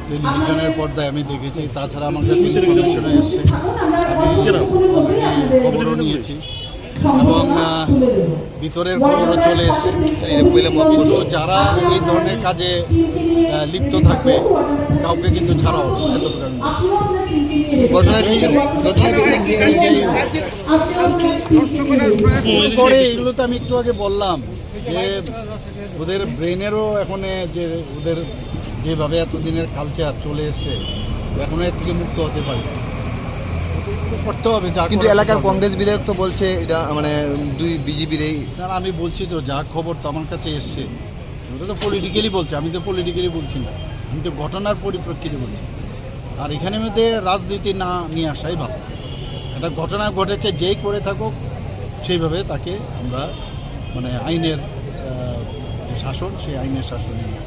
টেলিভিশনের পর্দায় আমি দেখেছি, তাছাড়া আমার কাছে ইনফরমেশনে এসছে, আমি খবরও নিয়েছি এবং ভিতরের খবরও চলে এসছে। কিন্তু যারা এই ধরনের কাজে লিপ্ত থাকবে কাউকে কিন্তু ছাড়া হবে পরে এগুলো তো আমি একটু আগে বললাম যে ওদের ব্রেনেরও এখন যে ওদের যেভাবে এতদিনের কালচার চলে এসছে এখনো এর থেকে মুক্ত হতে পারে করতে হবে। কিন্তু এলাকার কংগ্রেস বিধায়ক তো বলছে এটা মানে দুই বিজেপির এই না, আমি বলছি তো যা খবর তো আমার কাছে এসছে ওটা তো পলিটিক্যালি বলছে, আমি তো পলিটিক্যালি বলছি না, আমি তো ঘটনার পরিপ্রেক্ষিতে বলছি। আর এখানের মধ্যে রাজনীতি না নিয়ে আসাই ভালো। একটা ঘটনা ঘটেছে, যেই করে থাকুক সেইভাবে তাকে আমরা মানে আইনের যে শাসন সেই আইনের শাসনে নিয়ে